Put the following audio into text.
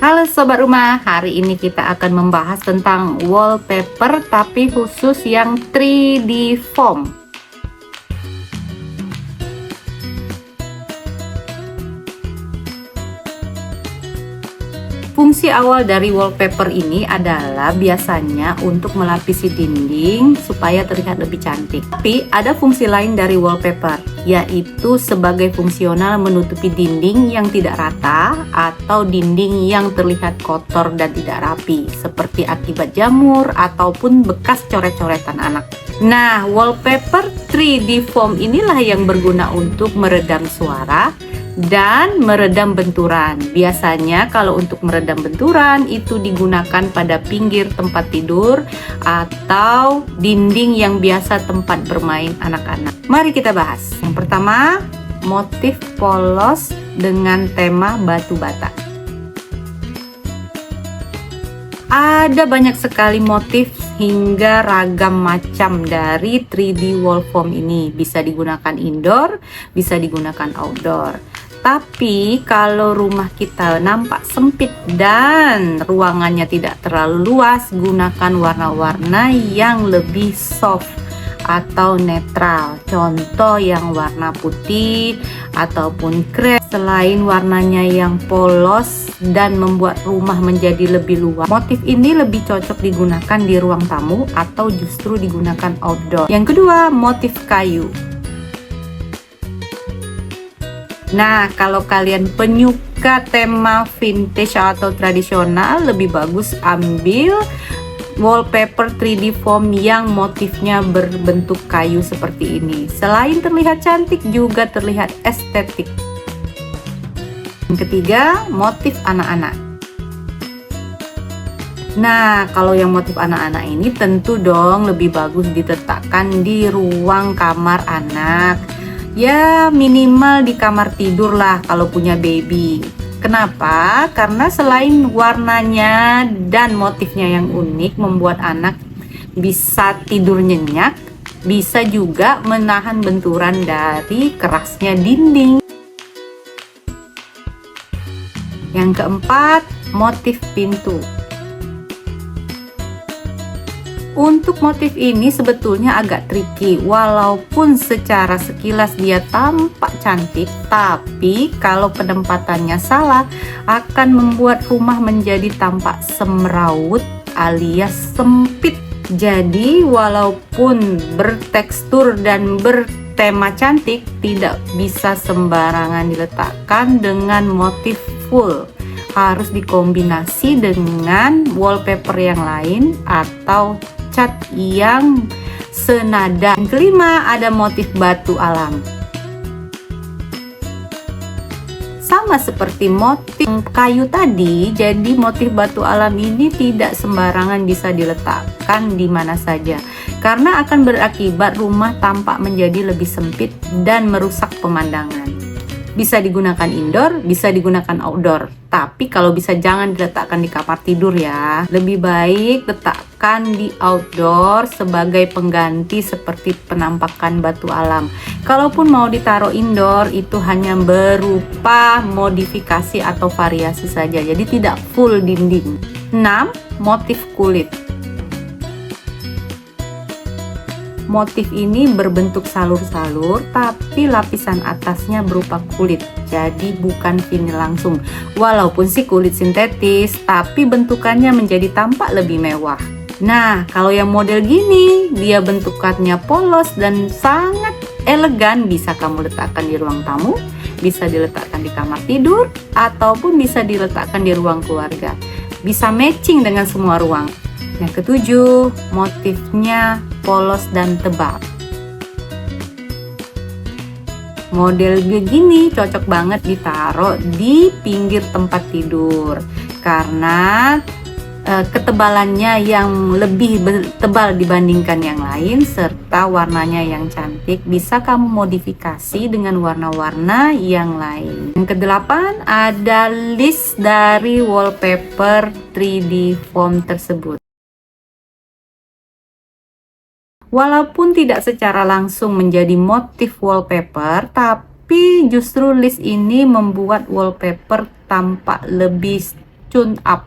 Halo Sobat Rumah, hari ini kita akan membahas tentang wallpaper tapi khusus yang 3D foam. Fungsi awal dari wallpaper ini adalah biasanya untuk melapisi dinding supaya terlihat lebih cantik. Tapi ada fungsi lain dari wallpaper, yaitu sebagai fungsional menutupi dinding yang tidak rata atau dinding yang terlihat kotor dan tidak rapi, seperti akibat jamur ataupun bekas coret-coretan anak. Nah, wallpaper 3D foam inilah yang berguna untuk meredam suara dan meredam benturan. Biasanya kalau untuk meredam benturan itu digunakan pada pinggir tempat tidur atau dinding yang biasa tempat bermain anak-anak. Mari kita bahas. Yang pertama, motif polos dengan tema batu bata. Ada banyak sekali motif hingga ragam macam dari 3D wall foam ini. Bisa digunakan indoor, bisa digunakan outdoor. Tapi kalau rumah kita nampak sempit dan ruangannya tidak terlalu luas, gunakan warna-warna yang lebih soft atau netral. Contoh yang warna putih ataupun krem. Selain warnanya yang polos dan membuat rumah menjadi lebih luas, motif ini lebih cocok digunakan di ruang tamu atau justru digunakan outdoor. Yang kedua, motif kayu. Nah, kalau kalian penyuka tema vintage atau tradisional, lebih bagus ambil wallpaper 3D foam yang motifnya berbentuk kayu seperti ini. Selain terlihat cantik, juga terlihat estetik. Yang ketiga, motif anak-anak. Nah, kalau yang motif anak-anak ini tentu dong lebih bagus diletakkan di ruang kamar anak. Ya minimal di kamar tidur lah kalau punya baby. Kenapa? Karena selain warnanya dan motifnya yang unik membuat anak bisa tidur nyenyak, bisa juga menahan benturan dari kerasnya dinding. Yang keempat, motif pintu. Untuk motif ini sebetulnya agak tricky, walaupun secara sekilas dia tampak cantik, tapi kalau penempatannya salah akan membuat rumah menjadi tampak semrawut alias sempit. Jadi walaupun bertekstur dan bertema cantik, tidak bisa sembarangan diletakkan dengan motif full. Harus dikombinasi dengan wallpaper yang lain atau cat yang senada. Yang kelima, ada motif batu alam. Sama seperti motif kayu tadi, jadi motif batu alam ini tidak sembarangan bisa diletakkan di mana saja, karena akan berakibat rumah tampak menjadi lebih sempit dan merusak pemandangan. Bisa digunakan indoor, bisa digunakan outdoor. Tapi kalau bisa jangan diletakkan di kamar tidur ya. Lebih baik letakkan di outdoor sebagai pengganti seperti penampakan batu alam. Kalaupun mau ditaruh indoor, itu hanya berupa modifikasi atau variasi saja. Jadi tidak full dinding. 6. Motif kulit. Motif ini berbentuk salur-salur, tapi lapisan atasnya berupa kulit, jadi bukan vinil langsung. Walaupun sih kulit sintetis, tapi bentukannya menjadi tampak lebih mewah. Nah, kalau yang model gini, dia bentukannya polos dan sangat elegan, bisa kamu letakkan di ruang tamu, bisa diletakkan di kamar tidur, ataupun bisa diletakkan di ruang keluarga. Bisa matching dengan semua ruang. Yang ketujuh, motifnya polos dan tebal. Model begini cocok banget ditaruh di pinggir tempat tidur karena ketebalannya yang lebih tebal dibandingkan yang lain serta warnanya yang cantik. Bisa kamu modifikasi dengan warna-warna yang lain. Yang kedelapan, ada list dari wallpaper 3D foam tersebut. Walaupun tidak secara langsung menjadi motif wallpaper, tapi justru list ini membuat wallpaper tampak lebih tune up.